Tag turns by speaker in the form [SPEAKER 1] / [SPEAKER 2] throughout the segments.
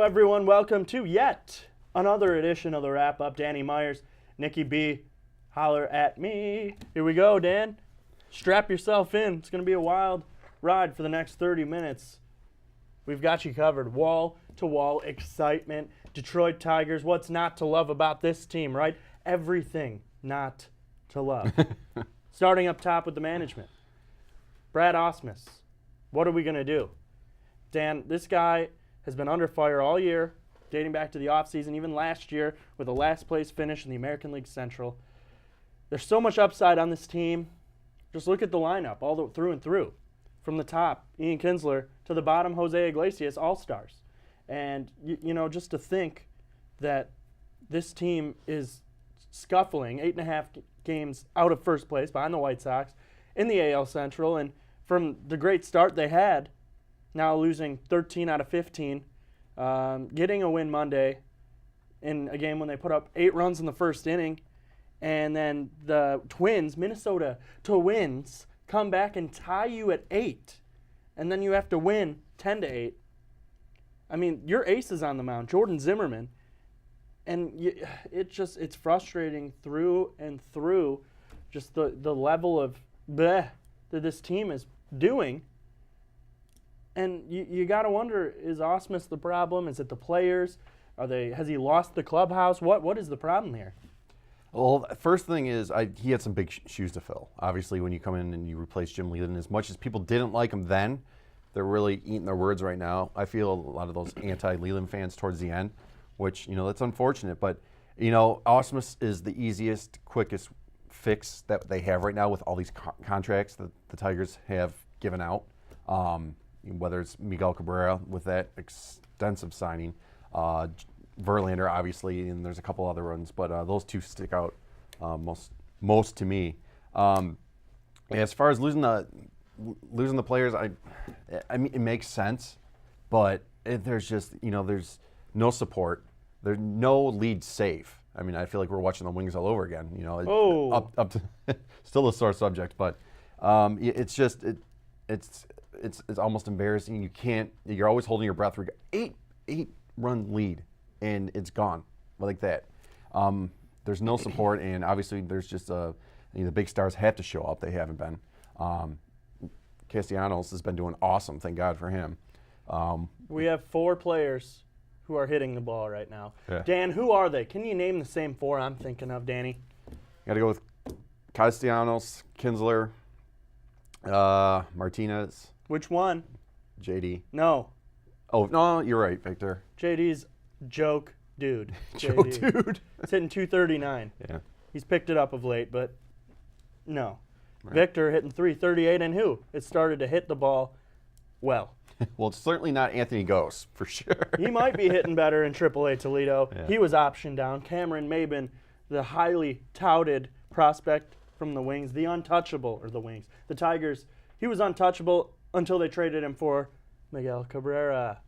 [SPEAKER 1] everyone. Welcome to yet another edition of the Wrap Up. Danny Myers, Nikki B, holler at me. Here we go, Dan. Strap yourself in. It's going to be a wild ride for the next 30 minutes. We've got you covered. Wall-to-wall excitement. Detroit Tigers. What's not to love about this team, right? Everything not to love. Starting up top with the management. Brad Ausmus. What are we going to do? Dan, this guy has been under fire all year, dating back to the offseason, even last year with a last-place finish in the American League Central. There's so much upside on this team. Just look at the lineup through and through. From the top, Ian Kinsler, to the bottom, Jose Iglesias, all-stars. And, just to think that this team is scuffling 8.5 games out of first place behind the White Sox in the AL Central, and from the great start they had, now losing 13 out of 15, getting a win Monday in a game when they put up 8 runs in the first inning, and then the Twins, Minnesota Twins, come back and tie you at 8, and then you have to win 10-8. I mean, your ace is on the mound, Jordan Zimmermann, and it's frustrating through and through, just the level of bleh that this team is doing. And you got to wonder, is Ausmus the problem? Is it the players? Has he lost the clubhouse? What is the problem here?
[SPEAKER 2] Well, first thing is he had some big shoes to fill. Obviously, when you come in and you replace Jim Leyland, as much as people didn't like him then, they're really eating their words right now. I feel a lot of those anti-Leyland fans towards the end, which, that's unfortunate. But, Ausmus is the easiest, quickest fix that they have right now with all these contracts that the Tigers have given out. Whether it's Miguel Cabrera with that extensive signing, Verlander obviously, and there's a couple other ones, but those two stick out most to me. As far as losing the players, I mean it makes sense, but there's just there's no support, there's no lead safe. I mean I feel like we're watching the Wings all over again. Up to still a sore subject, but it's just it's almost embarrassing. You're always holding your breath. For 8-run lead, and it's gone like that. There's no support, and obviously there's just the big stars have to show up. They haven't been. Castellanos has been doing awesome. Thank God for him.
[SPEAKER 1] We have 4 players who are hitting the ball right now.
[SPEAKER 2] Yeah.
[SPEAKER 1] Dan, who are they? Can you name the same 4 I'm thinking of, Danny?
[SPEAKER 2] Got to go with Castellanos, Kinsler, Martinez.
[SPEAKER 1] Which one?
[SPEAKER 2] JD.
[SPEAKER 1] No.
[SPEAKER 2] Oh, no, you're right, Victor.
[SPEAKER 1] JD's joke dude.
[SPEAKER 2] Joke
[SPEAKER 1] JD.
[SPEAKER 2] dude.
[SPEAKER 1] He's hitting 239.
[SPEAKER 2] Yeah.
[SPEAKER 1] He's picked it up of late, but no.
[SPEAKER 2] Right.
[SPEAKER 1] Victor hitting 338, and who? It started to hit the ball well.
[SPEAKER 2] Well, it's certainly not Anthony Gose, for sure.
[SPEAKER 1] He might be hitting better in AAA Toledo.
[SPEAKER 2] Yeah.
[SPEAKER 1] He was optioned down. Cameron Maben, the highly touted prospect from the Wings, the Tigers. He was untouchable until they traded him for Miguel Cabrera.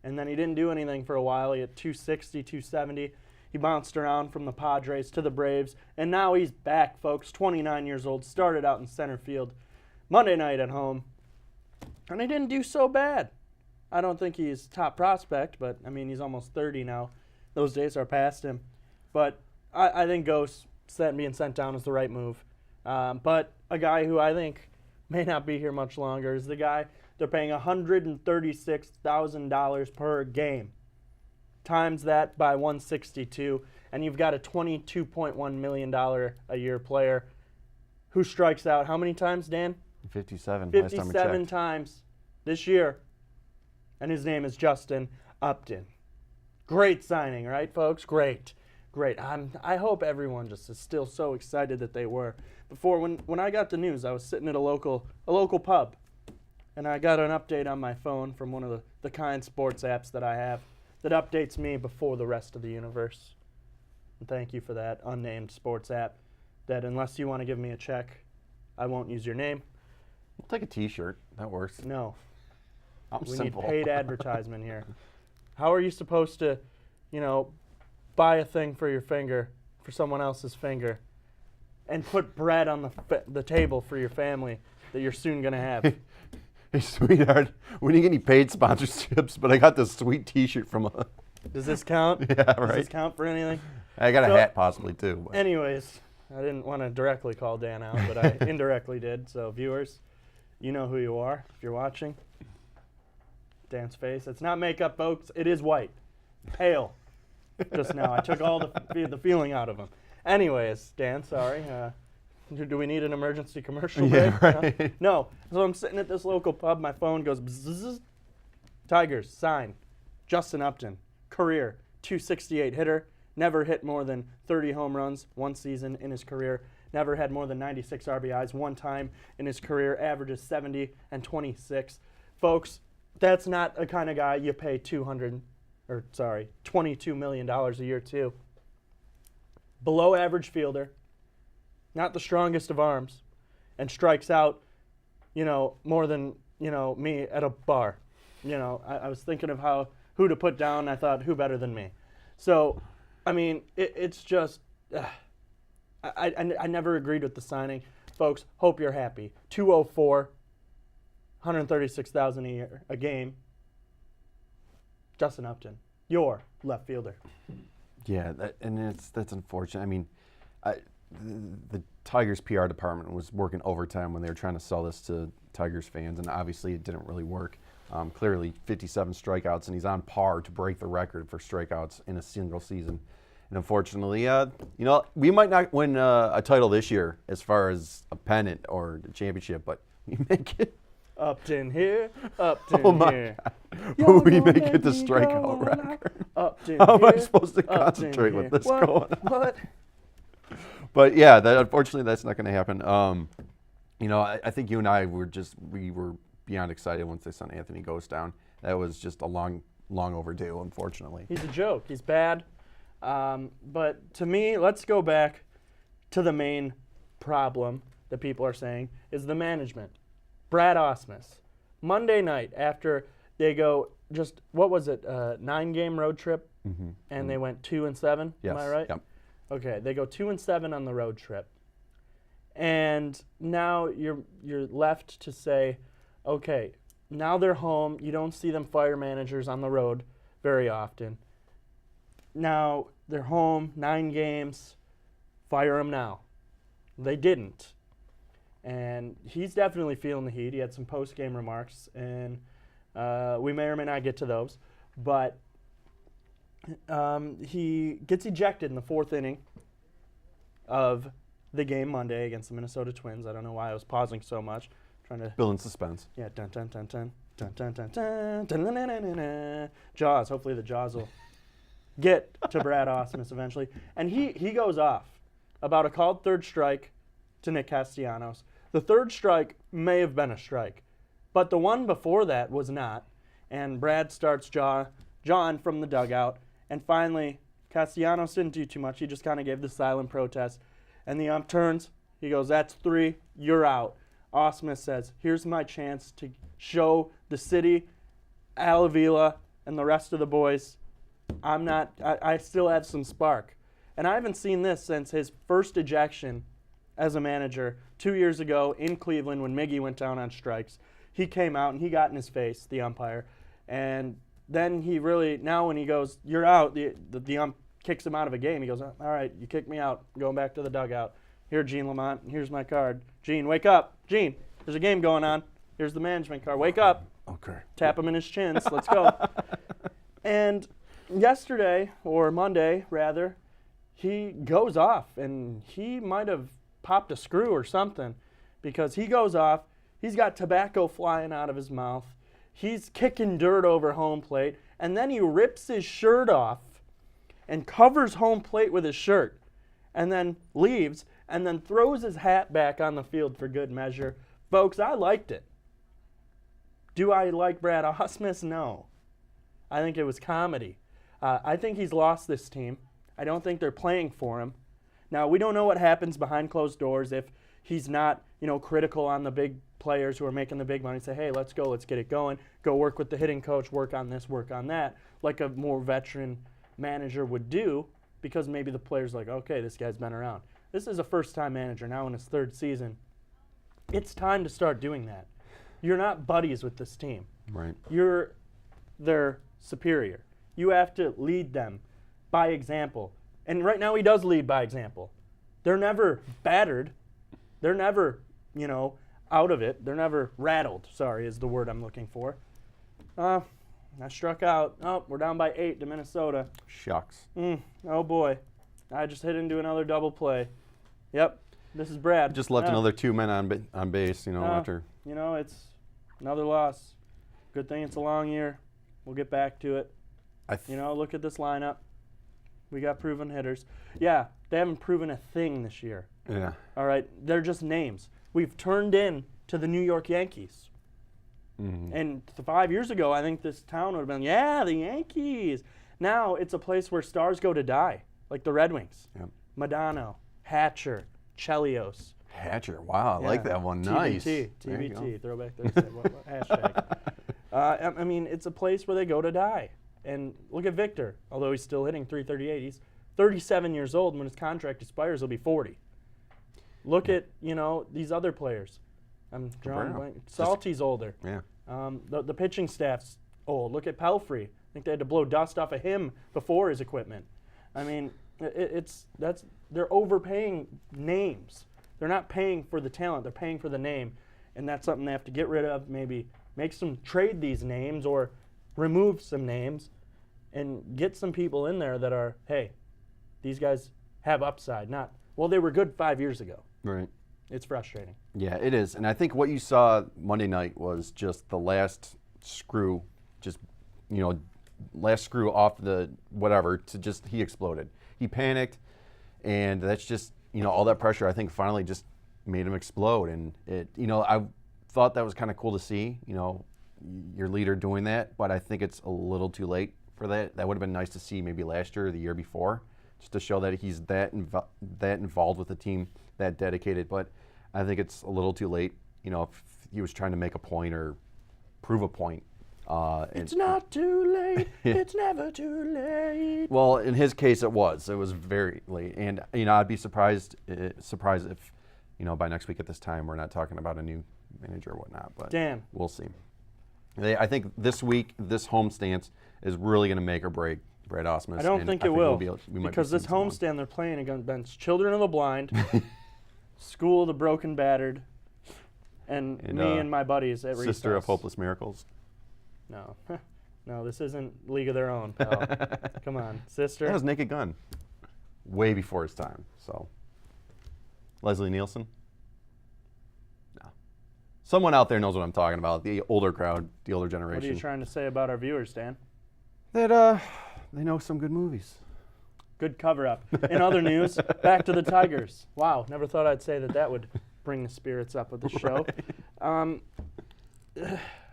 [SPEAKER 1] And then he didn't do anything for a while. He had 260, 270. He bounced around from the Padres to the Braves. And now he's back, folks. 29 years old. Started out in center field Monday night at home. And he didn't do so bad. I don't think he's top prospect, but, he's almost 30 now. Those days are past him. But I think Ghost being sent down is the right move. But a guy who I think may not be here much longer is the guy they're paying $136,000 per game. Times that by 162, and you've got a $22.1 million a year player who strikes out how many times, Dan?
[SPEAKER 2] 57.
[SPEAKER 1] 57 times this year. And his name is Justin Upton. Great signing, right, folks? Great. I hope everyone just is still so excited that they were. Before, when I got the news, I was sitting at a local pub, and I got an update on my phone from one of the kind sports apps that I have that updates me before the rest of the universe. And thank you for that unnamed sports app that unless you want to give me a check, I won't use your name.
[SPEAKER 2] We'll take a T-shirt. That works.
[SPEAKER 1] No. We
[SPEAKER 2] simple.
[SPEAKER 1] need paid advertisement here. How are you supposed to, buy a thing for your finger, for someone else's finger, and put bread on the table for your family that you're soon going to have?
[SPEAKER 2] Hey, sweetheart, we didn't get any paid sponsorships, but I got this sweet T-shirt from
[SPEAKER 1] Does this count?
[SPEAKER 2] Yeah,
[SPEAKER 1] Does
[SPEAKER 2] right.
[SPEAKER 1] this count for anything?
[SPEAKER 2] I got a
[SPEAKER 1] So-
[SPEAKER 2] hat possibly too. But.
[SPEAKER 1] Anyways, I didn't want to directly call Dan out, but I indirectly did. So viewers, you know who you are if you're watching. Dan's face. It's not makeup, folks. It is white. Pale. Just now. I took all the feeling out of him. Anyways, Dan, sorry. Do we need an emergency commercial
[SPEAKER 2] Yeah,
[SPEAKER 1] break?
[SPEAKER 2] right.
[SPEAKER 1] No. So I'm sitting at this local pub. My phone goes bzzz. Tigers, sign. Justin Upton. Career. 268 hitter. Never hit more than 30 home runs one season in his career. Never had more than 96 RBIs one time in his career. Averages 70 and 26. Folks, that's not the kind of guy you pay $22 million a year to. Below average fielder, not the strongest of arms, and strikes out, more than, me at a bar. I was thinking of who to put down. I thought, who better than me? So, I mean, it's just, I never agreed with the signing. Folks, hope you're happy. 204, 136,000 a year, a game. Justin Upton, your left fielder.
[SPEAKER 2] Yeah, that's unfortunate. I mean, the Tigers PR department was working overtime when they were trying to sell this to Tigers fans, and obviously it didn't really work. Clearly, 57 strikeouts, and he's on par to break the record for strikeouts in a single season. And unfortunately, we might not win a title this year as far as a pennant or a championship, but we make it.
[SPEAKER 1] Upton here, Upton
[SPEAKER 2] Oh my
[SPEAKER 1] here.
[SPEAKER 2] God. We make it the strikeout record.
[SPEAKER 1] Upton
[SPEAKER 2] How am I
[SPEAKER 1] here,
[SPEAKER 2] supposed to
[SPEAKER 1] Upton
[SPEAKER 2] concentrate
[SPEAKER 1] here.
[SPEAKER 2] with this
[SPEAKER 1] What?
[SPEAKER 2] going on?
[SPEAKER 1] What?
[SPEAKER 2] But yeah, unfortunately, that's not going to happen. I think you and I were beyond excited once they sent Anthony Ghost down. That was just a long overdue, unfortunately.
[SPEAKER 1] He's a joke. He's bad. But to me, let's go back to the main problem that people are saying is the management. Brad Ausmus. Monday night after they go just, 9-game road trip, and they went 2-7.
[SPEAKER 2] Yes.
[SPEAKER 1] Am I right?
[SPEAKER 2] Yep.
[SPEAKER 1] Okay, they go 2-7 on the road trip. And now you're left to say, okay, now they're home. You don't see them fire managers on the road very often. Now they're home, 9 games, fire them now. They didn't. And he's definitely feeling the heat. He had some post-game remarks, and we may or may not get to those. But he gets ejected in the 4th inning of the game Monday against the Minnesota Twins. I don't know why I was pausing so much. Trying to
[SPEAKER 2] Building suspense.
[SPEAKER 1] yeah, dun dun dun dun dun dun dun dun dun dun dun dun. Jaws. Hopefully the Jaws will get to Brad Ausmus eventually. And he goes off about a called third strike to Nick Castellanos. The third strike may have been a strike, but the one before that was not. And Brad starts John from the dugout. And finally, Castellanos didn't do too much. He just kind of gave the silent protest. And the ump turns. He goes, "That's 3. You're out." Ausmus says, "Here's my chance to show the city, Al Avila, and the rest of the boys, I still have some spark." And I haven't seen this since his first ejection as a manager 2 years ago in Cleveland when Miggy went down on strikes. He came out and he got in his face, the umpire. And then now when he goes, "You're out," the ump kicks him out of a game. He goes, "All right, you kicked me out. I'm going back to the dugout. Here, Gene Lamont, here's my card. Gene, wake up. Gene, there's a game going on. Here's the management card. Wake up."
[SPEAKER 2] Okay.
[SPEAKER 1] Tap him in his chins. Let's go. And yesterday, or Monday rather, he goes off, and he might have popped a screw or something, because he goes off. He's got tobacco flying out of his mouth. He's kicking dirt over home plate, and then he rips his shirt off and covers home plate with his shirt, and then leaves, and then throws his hat back on the field for good measure. Folks, I liked it. Do I like Brad Ausmus? No. I think it was comedy. I think he's lost this team. I don't think they're playing for him. Now, we don't know what happens behind closed doors if he's not, critical on the big players who are making the big money. Say, "Hey, let's go, let's get it going. Go work with the hitting coach, work on this, work on that," like a more veteran manager would do, because maybe the player's like, "Okay, this guy's been around." This is a first-time manager now in his 3rd season. It's time to start doing that. You're not buddies with this team.
[SPEAKER 2] Right.
[SPEAKER 1] You're their superior. You have to lead them by example. And right now he does lead by example. They're never battered. They're never, out of it. They're never rattled, sorry, is the word I'm looking for. I struck out. Oh, we're down by 8 to Minnesota.
[SPEAKER 2] Shucks.
[SPEAKER 1] Oh, boy. I just hit into another double play. Yep, this is Brad.
[SPEAKER 2] Just left another 2 men on base, after.
[SPEAKER 1] It's another loss. Good thing it's a long year. We'll get back to it. Look at this lineup. We got proven hitters. Yeah, they haven't proven a thing this year.
[SPEAKER 2] Yeah.
[SPEAKER 1] All right, they're just names. We've turned in to the New York Yankees.
[SPEAKER 2] Mm-hmm.
[SPEAKER 1] And 5 years ago, I think this town would have been, yeah, the Yankees. Now it's a place where stars go to die, like the Red Wings.
[SPEAKER 2] Yep.
[SPEAKER 1] Madonna, Hatcher, Chelios.
[SPEAKER 2] Hatcher, wow, I
[SPEAKER 1] Yeah.
[SPEAKER 2] like that one. Nice.
[SPEAKER 1] TBT, Throwback Thursday. Hashtag. I mean, it's a place where they go to die. And look at Victor. Although he's still hitting .338, he's 37 years old. And when his contract expires, he'll be 40. Look at, these other players. I'm drawing a blank. Salty's older.
[SPEAKER 2] Yeah.
[SPEAKER 1] The pitching staff's old. Look at Pelfrey. I think they had to blow dust off of him before his equipment. I mean, they're overpaying names. They're not paying for the talent. They're paying for the name. And that's something they have to get rid of. Maybe trade these names or remove some names and get some people in there that are, hey, these guys have upside. They were good 5 years ago.
[SPEAKER 2] Right.
[SPEAKER 1] It's frustrating.
[SPEAKER 2] Yeah, it is. And I think what you saw Monday night was just the last screw, last screw off the whatever to just, he exploded. He panicked, and that's just, all that pressure I think finally just made him explode. And I thought that was kind of cool to see, your leader doing that, but I think it's a little too late for that. That would have been nice to see maybe last year or the year before, just to show that he's that involved with the team, that dedicated. But I think it's a little too late, if he was trying to make a point or prove a point.
[SPEAKER 1] It's not too late. It's never too late.
[SPEAKER 2] Well, in his case, it was very late. And, I'd be surprised if, by next week at this time, we're not talking about a new manager or whatnot. But
[SPEAKER 1] Dan.
[SPEAKER 2] We'll see. I think this week, this homestand is really going to make or break Brad Ausmus.
[SPEAKER 1] I don't think it will, because this
[SPEAKER 2] homestand
[SPEAKER 1] homestand they're playing against Children of the Blind, School of the Broken Battered, and me and my buddies at Recess.
[SPEAKER 2] Sister of Hopeless Miracles.
[SPEAKER 1] No. No, this isn't League of Their Own, pal. Come on, sister.
[SPEAKER 2] That was Naked Gun. Way before his time, so. Leslie Nielsen? No. Someone out there knows what I'm talking about, the older crowd, the older generation.
[SPEAKER 1] What are you trying to say about our viewers, Dan?
[SPEAKER 2] That they know some good movies.
[SPEAKER 1] Good cover-up. In other news, back to the Tigers. Wow, never thought I'd say that would bring the spirits up with the show.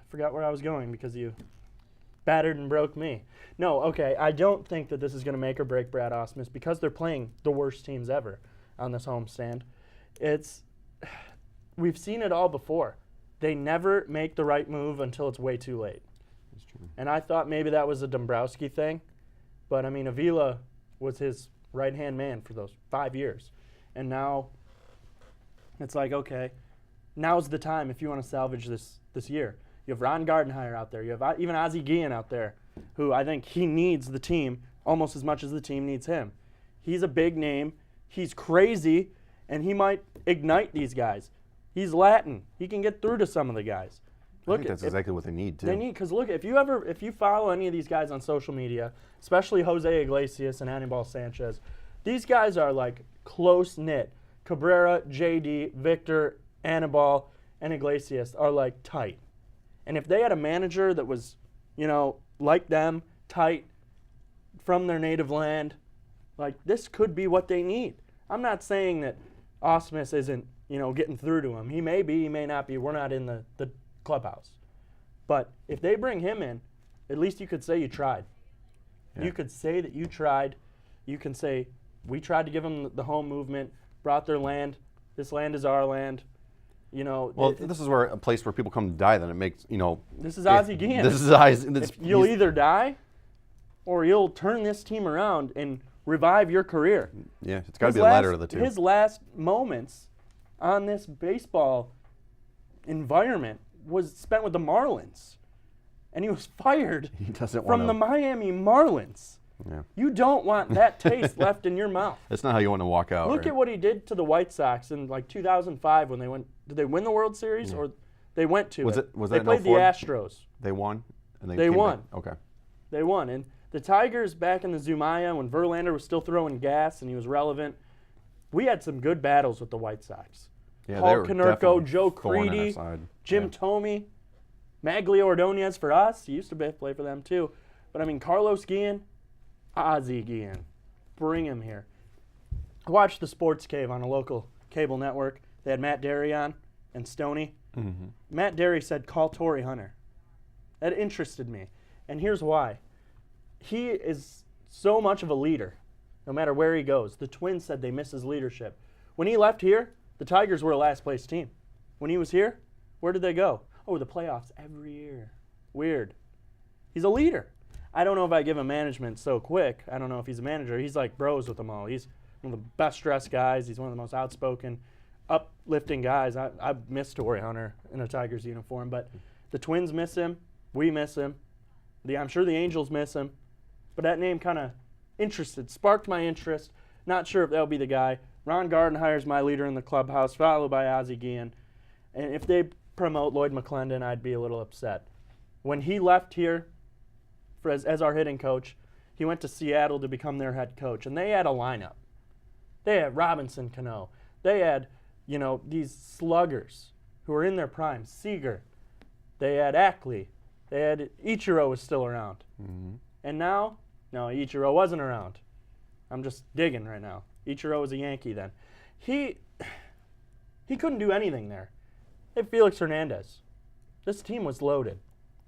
[SPEAKER 1] Forgot where I was going because you battered and broke me. No, okay, I don't think that this is going to make or break Brad Ausmus because they're playing the worst teams ever on this homestand. We've seen it all before. They never make the right move until it's way too late.
[SPEAKER 2] That's true.
[SPEAKER 1] And I thought maybe that was a Dombrowski thing, but I mean, Avila was his right-hand man for those 5 years. And now it's like, okay, now's the time if you want to salvage this year. You have Ron Gardenhire out there. You have even Ozzie Guillen out there, who I think he needs the team almost as much as the team needs him. He's a big name. He's crazy, and he might ignite these guys. He's Latin. He can get through to some of the guys.
[SPEAKER 2] I think that's exactly what they need, too.
[SPEAKER 1] They need, because look, if you follow any of these guys on social media, especially Jose Iglesias and Anibal Sanchez, these guys are like close-knit. Cabrera, JD, Victor, Anibal, and Iglesias are like tight. And if they had a manager that was, like them, tight, from their native land, like this could be what they need. I'm not saying that Ausmus isn't, getting through to him. He may be, he may not be. We're not in the clubhouse. But if they bring him in, at least you could say you tried. Yeah. You could say that you tried. You can say, we tried to give them the home movement, brought their land. This land is our land.
[SPEAKER 2] Well, this is a place where people come to die. Then it makes
[SPEAKER 1] This is Ozzie Guillen.
[SPEAKER 2] This is Ozzie.
[SPEAKER 1] You'll either die, or you'll turn this team around and revive your career.
[SPEAKER 2] Yeah, it's got to be the latter of the two.
[SPEAKER 1] His last moments on this baseball environment was spent with the Marlins. and he was fired
[SPEAKER 2] He doesn't
[SPEAKER 1] from
[SPEAKER 2] want
[SPEAKER 1] the Miami Marlins.
[SPEAKER 2] Yeah.
[SPEAKER 1] You don't want that taste left in your mouth.
[SPEAKER 2] That's not how you want to walk out.
[SPEAKER 1] Look
[SPEAKER 2] right?
[SPEAKER 1] at what he did to the White Sox in like 2005 when they went. Did they win the World Series or they went to
[SPEAKER 2] Was
[SPEAKER 1] it?
[SPEAKER 2] was
[SPEAKER 1] they
[SPEAKER 2] that
[SPEAKER 1] played the
[SPEAKER 2] 04?
[SPEAKER 1] Astros.
[SPEAKER 2] They won. And
[SPEAKER 1] They
[SPEAKER 2] came
[SPEAKER 1] won.
[SPEAKER 2] back. Okay.
[SPEAKER 1] They won. And the Tigers back in the Zumaya when Verlander was still throwing gas and he was relevant, we had some good battles with the White Sox.
[SPEAKER 2] Yeah, they
[SPEAKER 1] Paul
[SPEAKER 2] were
[SPEAKER 1] Konerko,
[SPEAKER 2] definitely
[SPEAKER 1] Joe
[SPEAKER 2] thorn in our
[SPEAKER 1] Creedy,
[SPEAKER 2] side.
[SPEAKER 1] Jim
[SPEAKER 2] Yeah.
[SPEAKER 1] Thome, Maglio Ordonez for us. He used to play for them too. But I mean, Carlos Guillen, Ozzie Guillen. Bring him here. I watched the Sports Cave on a local cable network. They had Matt Derry on and Stoney.
[SPEAKER 2] Mm-hmm.
[SPEAKER 1] Matt Derry said, call Torrey Hunter. That interested me. And here's why. He is so much of a leader, no matter where he goes. The Twins said they miss his leadership. When he left here, the Tigers were a last-place team. When he was here, where did they go? Oh, the playoffs every year. Weird. He's a leader. I don't know if I give him management so quick. I don't know if he's a manager. He's like bros with them all. He's one of the best-dressed guys. He's one of the most outspoken, uplifting guys. I miss Torrey Hunter in a Tigers uniform, but the Twins miss him. We miss him. I'm sure the Angels miss him. But that name kind of sparked my interest. Not sure if that'll be the guy. Ron Gardenhire's my leader in the clubhouse, followed by Ozzie Guillen. And if they promote Lloyd McClendon, I'd be a little upset. When he left here as our hitting coach, he went to Seattle to become their head coach. And they had a lineup. They had Robinson Cano. They had, these sluggers who were in their prime. Seager. They had Ackley. They had Ichiro was still around.
[SPEAKER 2] Mm-hmm.
[SPEAKER 1] And now, no, Ichiro wasn't around. I'm just digging right now. Ichiro was a Yankee then. He couldn't do anything there. They had Felix Hernandez. This team was loaded.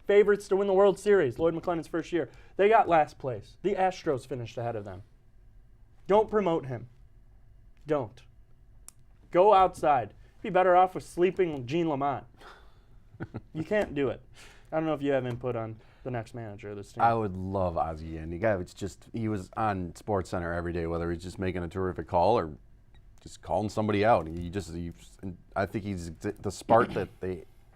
[SPEAKER 1] Favorites to win the World Series, Lloyd McClendon's first year. They got last place. The Astros finished ahead of them. Don't promote him. Don't. Go outside. Be better off with sleeping Gene Lamont. You can't do it. I don't know if you have input on the next manager of this team.
[SPEAKER 2] I would love Ozzie, and the guy was he was on Sports Center every day, whether he's just making a terrific call or just calling somebody out. I think he's the spark that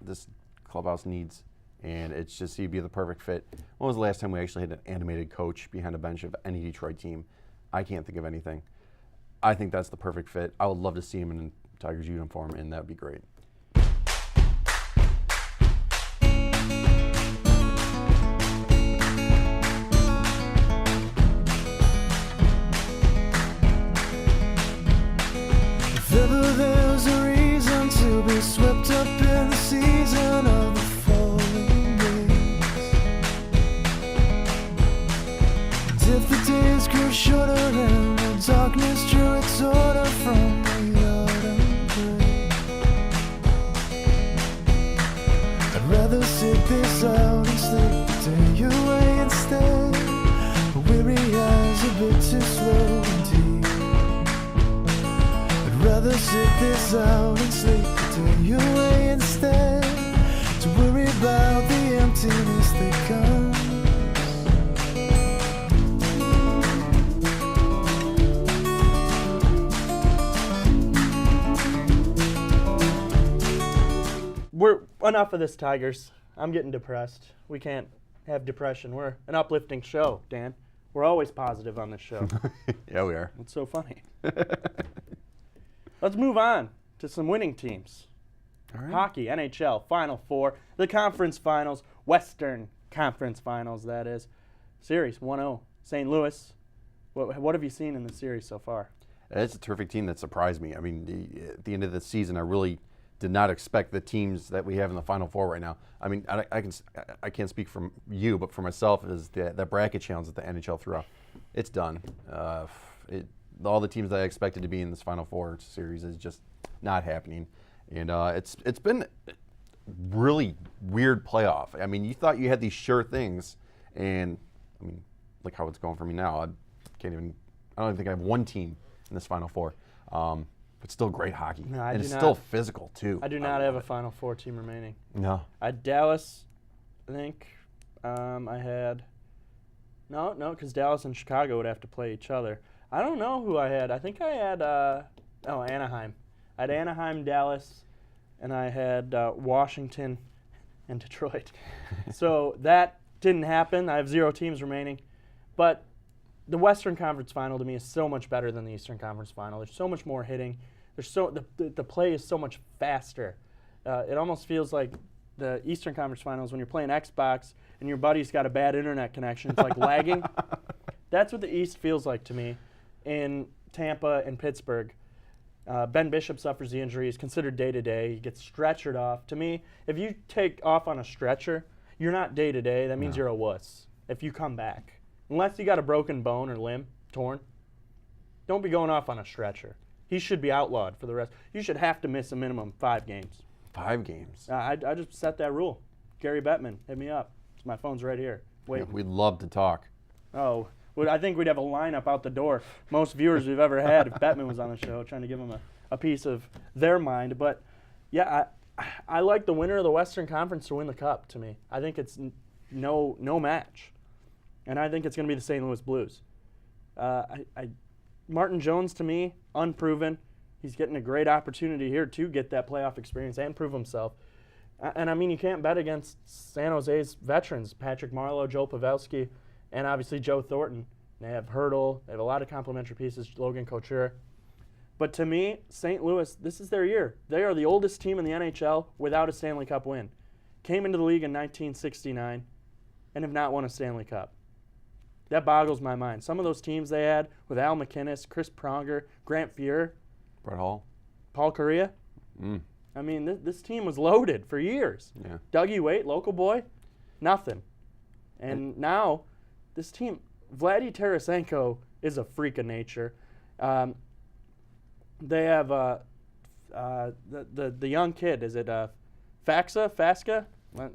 [SPEAKER 2] this clubhouse needs, and it's just he'd be the perfect fit. When was the last time we actually had an animated coach behind a bench of any Detroit team? I can't think of anything. I think that's the perfect fit. I would love to see him in a Tigers uniform, and that'd be great.
[SPEAKER 3] There's a reason to be swept up in the season of the falling leaves. And if the days grew shorter and the darkness drew its order from the autumn gray, I'd rather sit this out and sleep the day away instead. Weary eyes a bit too slow and deep. Rather sit this out and sleep the day away instead, to worry about the emptiness that comes.
[SPEAKER 1] We're enough of this, Tigers. I'm getting depressed. We can't have depression. We're an uplifting show, Dan. We're always positive on this show.
[SPEAKER 2] Yeah, we are.
[SPEAKER 1] It's so funny. Let's move on to some winning teams.
[SPEAKER 2] All right.
[SPEAKER 1] Hockey, NHL, Final Four, the conference finals, Western Conference Finals, that is. Series 1-0, St. Louis. What have you seen in the series so far?
[SPEAKER 2] It's a terrific team that surprised me. I mean, at the end of the season, I really did not expect the teams that we have in the Final Four right now. I mean, I can't speak for you, but for myself, is that bracket challenge that the NHL threw out. It's done. All the teams that I expected to be in this Final Four series is just not happening, and it's been really weird playoff. I mean, you thought you had these sure things, and I mean, look how it's going for me now. I don't even think I have one team in this Final Four. But still great hockey.
[SPEAKER 1] No,
[SPEAKER 2] and it's still physical, too.
[SPEAKER 1] I do not have a Final Four team remaining.
[SPEAKER 2] No.
[SPEAKER 1] I had Dallas, I think. I had... No, because Dallas and Chicago would have to play each other. I don't know who I had. I think I had... Anaheim. I had Anaheim, Dallas, and I had Washington. and Detroit. So that didn't happen. I have 0 teams remaining. But the Western Conference Final to me is so much better than the Eastern Conference Final. There's so much more hitting. The play is so much faster. It almost feels like the Eastern Conference Finals when you're playing Xbox and your buddy's got a bad internet connection. It's like lagging. That's what the East feels like to me in Tampa and Pittsburgh. Ben Bishop suffers the injury. He's considered day-to-day. He gets stretchered off. To me, if you take off on a stretcher, you're not day-to-day. That means you're a wuss if you come back. Unless you got a broken bone or limb torn, don't be going off on a stretcher. He should be outlawed for the rest. You should have to miss a minimum 5 games.
[SPEAKER 2] 5 games.
[SPEAKER 1] I just set that rule. Gary Bettman, hit me up. My phone's right here. Wait.
[SPEAKER 2] Yeah, we'd love to talk.
[SPEAKER 1] Oh, well, I think we'd have a lineup out the door. Most viewers we've ever had if Bettman was on the show, trying to give them a piece of their mind. But, yeah, I like the winner of the Western Conference to win the Cup, to me. I think it's no match. And I think it's going to be the St. Louis Blues. Martin Jones, to me, unproven. He's getting a great opportunity here to get that playoff experience and prove himself. And, I mean, you can't bet against San Jose's veterans, Patrick Marleau, Joe Pavelski, and obviously Joe Thornton. They have Hurdle. They have a lot of complementary pieces, Logan Couture. But to me, St. Louis, this is their year. They are the oldest team in the NHL without a Stanley Cup win. Came into the league in 1969 and have not won a Stanley Cup. That boggles my mind. Some of those teams they had with Al McInnes, Chris Pronger, Grant Fuhr,
[SPEAKER 2] Brett Hall.
[SPEAKER 1] Paul Kariya. I mean, this team was loaded for years.
[SPEAKER 2] Yeah.
[SPEAKER 1] Dougie Waite, local boy, nothing. And now this team, Vladdy Tarasenko is a freak of nature. They have the young kid. Is it Fasca?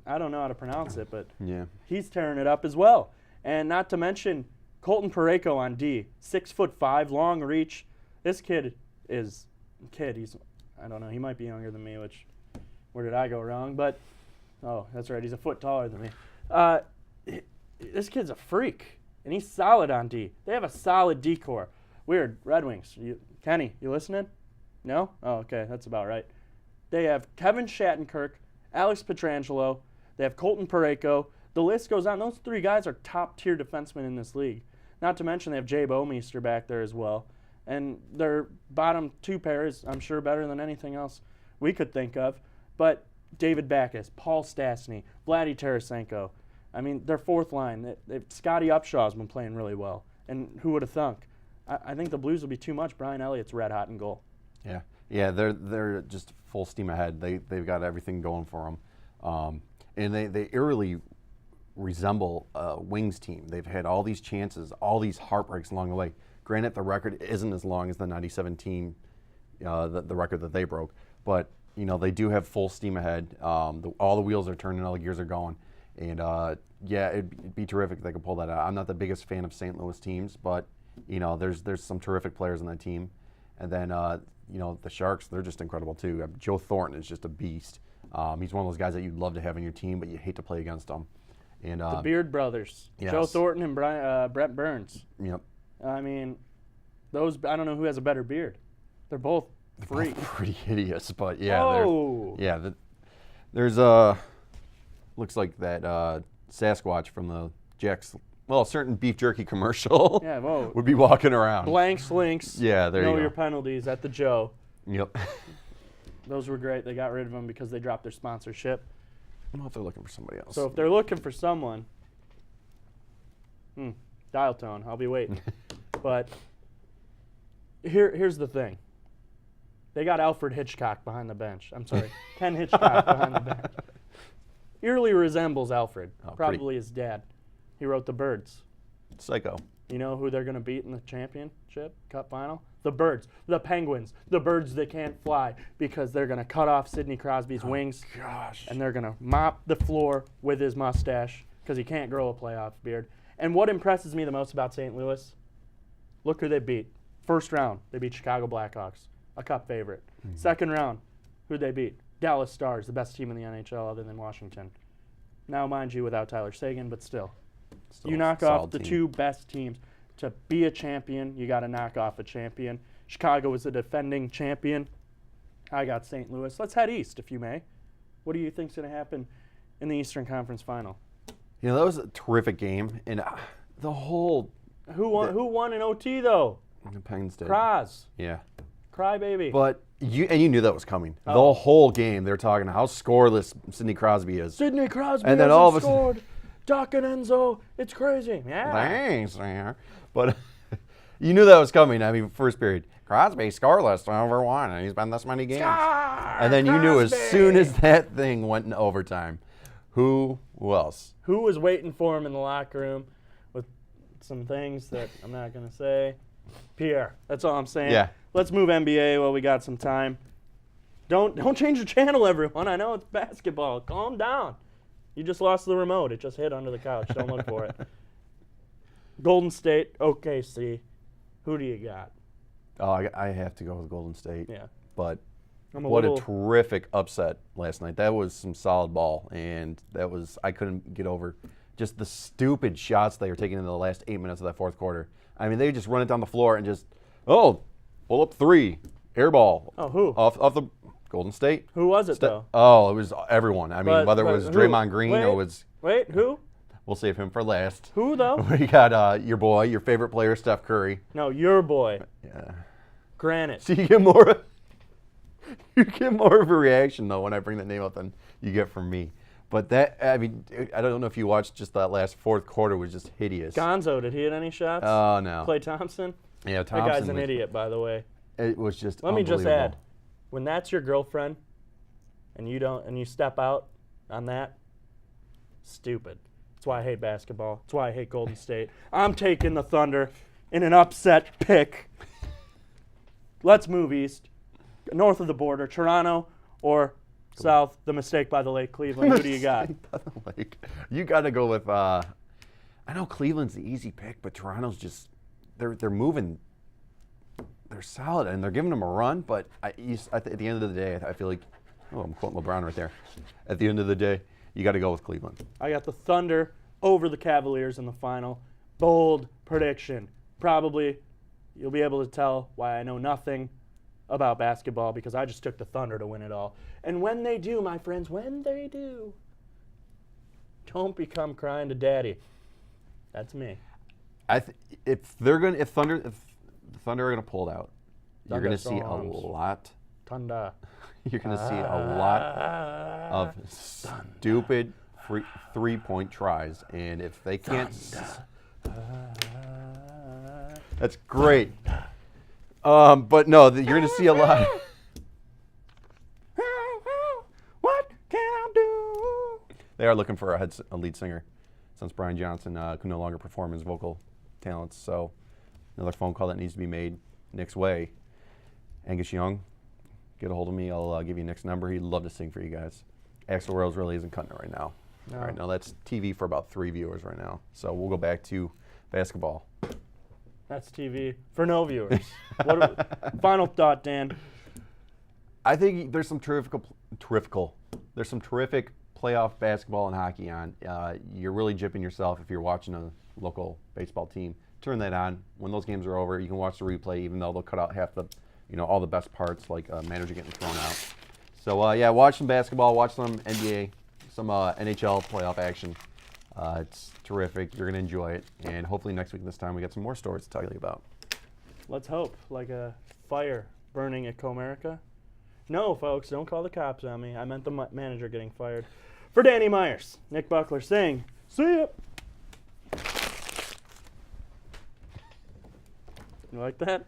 [SPEAKER 1] I don't know how to pronounce it, but
[SPEAKER 2] Yeah.
[SPEAKER 1] he's tearing it up as well. And not to mention Colton Parayko on D, 6'5", long reach. This kid is he's I don't know, he might be younger than me, which where did I go wrong? But oh, that's right, he's a foot taller than me. This kid's a freak, and he's solid on D. They have a solid D core. Weird, Red Wings. Kenny, you listening? No? Oh, okay, that's about right. They have Kevin Shattenkirk, Alex Pietrangelo. They have Colton Parayko. The list goes on. Those 3 guys are top-tier defensemen in this league. Not to mention they have Jay Bouwmeester back there as well. And their bottom 2 pair is, I'm sure, better than anything else we could think of. But David Backes, Paul Stastny, Vladdy Tarasenko. I mean, their 4th line, Scotty Upshaw's been playing really well. And who would have thunk? I think the Blues will be too much. Brian Elliott's red hot in goal.
[SPEAKER 2] Yeah, they're just full steam ahead. They've got everything going for them. And they eerily resemble a Wings team. They've had all these chances, all these heartbreaks along the way. Granted, the record isn't as long as the 97 team, the record that they broke, but they do have full steam ahead. All the wheels are turning, all the gears are going, and yeah, it'd be terrific if they could pull that out. I'm not the biggest fan of St. Louis teams, but there's some terrific players on that team, and then the Sharks, they're just incredible too. Joe Thornton is just a beast. He's one of those guys that you'd love to have in your team, but you hate to play against him. And
[SPEAKER 1] the Beard brothers,
[SPEAKER 2] yes.
[SPEAKER 1] Joe Thornton and Brent Burns.
[SPEAKER 2] Yep.
[SPEAKER 1] I mean, I don't know who has a better beard. They're both freak.
[SPEAKER 2] Both pretty hideous, but yeah,
[SPEAKER 1] oh.
[SPEAKER 2] There's looks like that Sasquatch from the a certain beef jerky commercial.
[SPEAKER 1] Yeah, whoa.
[SPEAKER 2] would be walking around.
[SPEAKER 1] Blanks links.
[SPEAKER 2] Yeah, there you go.
[SPEAKER 1] Know your penalties at the Joe.
[SPEAKER 2] Yep.
[SPEAKER 1] Those were great. They got rid of them because they dropped their sponsorship.
[SPEAKER 2] I don't know if they're looking for somebody else.
[SPEAKER 1] So if they're looking for someone, dial tone. I'll be waiting. But here's the thing. They got Alfred Hitchcock behind the bench. I'm sorry, Ken Hitchcock behind the bench. Eerily resembles Alfred, probably his dad. He wrote The Birds.
[SPEAKER 2] Psycho.
[SPEAKER 1] You know who they're going to beat in the championship cup final? The Birds, the Penguins, the birds that can't fly, because they're going to cut off Sidney Crosby's wings.
[SPEAKER 2] Gosh.
[SPEAKER 1] And they're going to mop the floor with his mustache because he can't grow a playoff beard. And what impresses me the most about St. Louis, look who they beat. First round, they beat Chicago Blackhawks, a cup favorite. Mm-hmm. Second round, who'd they beat? Dallas Stars, the best team in the NHL other than Washington. Now, mind you, without Tyler Seguin, but still. You knock off the 2 best teams. To be a champion, you got to knock off a champion. Chicago is a defending champion. I got St. Louis. Let's head east, if you may. What do you think's going to happen in the Eastern Conference Final.
[SPEAKER 2] You know, that was a terrific game, and the whole
[SPEAKER 1] Who won in OT though?
[SPEAKER 2] Penn State.
[SPEAKER 1] Kraz.
[SPEAKER 2] Yeah.
[SPEAKER 1] Crybaby.
[SPEAKER 2] But you knew that was coming.
[SPEAKER 1] Oh.
[SPEAKER 2] The whole game, they're talking how scoreless Sidney Crosby is.
[SPEAKER 1] Sidney Crosby
[SPEAKER 2] And then
[SPEAKER 1] hasn't
[SPEAKER 2] all of a sudden-
[SPEAKER 1] scored. Doc and Enzo, it's crazy. Yeah.
[SPEAKER 2] Thanks, man. But you knew that was coming. I mean, first period, Crosby scoreless over one, and he's been this many games. And then you knew as soon as that thing went in overtime, who else?
[SPEAKER 1] Who was waiting for him in the locker room with some things that I'm not going to say? Pierre. That's all I'm saying.
[SPEAKER 2] Yeah.
[SPEAKER 1] Let's move NBA while we got some time. Don't change the channel, everyone. I know it's basketball. Calm down. You just lost the remote. It just hid under the couch. Don't look for it. Golden State, OKC. Who do you got?
[SPEAKER 2] Oh, I have to go with Golden State.
[SPEAKER 1] Yeah.
[SPEAKER 2] But
[SPEAKER 1] I'm
[SPEAKER 2] what a terrific upset last night. That was some solid ball, and I couldn't get over just the stupid shots they were taking in the last 8 minutes of that fourth quarter. I mean, they just run it down the floor and just, pull up three, air ball.
[SPEAKER 1] Oh, who?
[SPEAKER 2] Off the Golden State.
[SPEAKER 1] Who was it, though?
[SPEAKER 2] Oh, it was everyone. I mean, whether it was
[SPEAKER 1] who?
[SPEAKER 2] Draymond Green or
[SPEAKER 1] Wait.
[SPEAKER 2] it was,
[SPEAKER 1] Wait, who?
[SPEAKER 2] we'll save him for last.
[SPEAKER 1] Who, though?
[SPEAKER 2] We got your boy, your favorite player, Steph Curry.
[SPEAKER 1] No, your boy.
[SPEAKER 2] Yeah.
[SPEAKER 1] Granite.
[SPEAKER 2] So you get more of a reaction though when I bring that name up than you get from me. But that, I mean, I don't know if you watched just that last fourth quarter was just hideous.
[SPEAKER 1] Gonzo, did he hit any shots?
[SPEAKER 2] Oh no.
[SPEAKER 1] Klay Thompson?
[SPEAKER 2] Yeah,
[SPEAKER 1] That
[SPEAKER 2] Thompson.
[SPEAKER 1] guy's an idiot, by the way.
[SPEAKER 2] It was just
[SPEAKER 1] Let me just
[SPEAKER 2] unbelievable.
[SPEAKER 1] add, when that's your girlfriend and you step out on that, stupid. That's why I hate basketball. That's why I hate Golden State. I'm taking the Thunder in an upset pick. Let's move east, north of the border, Toronto or south, the mistake by the lake, Cleveland. Who do you got?
[SPEAKER 2] Like, you got to go with. I know Cleveland's the easy pick, but Toronto's just they're moving. They're solid and they're giving them a run. But at the end of the day, I feel like, I'm quoting LeBron right there. At the end of the day, you got to go with Cleveland.
[SPEAKER 1] I got the Thunder over the Cavaliers in the final. Bold prediction. Probably you'll be able to tell why I know nothing about basketball because I just took the Thunder to win it all. And when they do, my friends, when they do, don't become crying to daddy. That's me.
[SPEAKER 2] If the Thunder are gonna pull it out, you're gonna see a
[SPEAKER 1] Thunderstorms.
[SPEAKER 2] lot.
[SPEAKER 1] Thunder.
[SPEAKER 2] You're gonna see a lot of stupid 3-point tries, and if they can't, that's great. But no, you're gonna see a lot.
[SPEAKER 1] What can I do?
[SPEAKER 2] They are looking for a lead singer, since Brian Johnson can no longer perform his vocal talents. So another phone call that needs to be made Nick's way. Angus Young, get a hold of me. I'll give you Nick's number. He'd love to sing for you guys. Axl Rose really isn't cutting it right now.
[SPEAKER 1] No.
[SPEAKER 2] All right, now that's TV for about 3 viewers right now. So we'll go back to basketball.
[SPEAKER 1] That's TV for no viewers. Final thought, Dan.
[SPEAKER 2] I think there's some terrific playoff basketball and hockey on. You're really gypping yourself if you're watching a local baseball team. Turn that on. When those games are over, you can watch the replay, even though they'll cut out half the, all the best parts, like manager getting thrown out. So yeah, watch some basketball, watch some NBA, some NHL playoff action. It's terrific. You're gonna enjoy it, and hopefully next week this time we got some more stories to tell you about.
[SPEAKER 1] Let's hope, like a fire burning at Comerica. No, folks, don't call the cops on me. I meant the manager getting fired. For Danny Myers, Nick Buckler saying, see ya. You like that?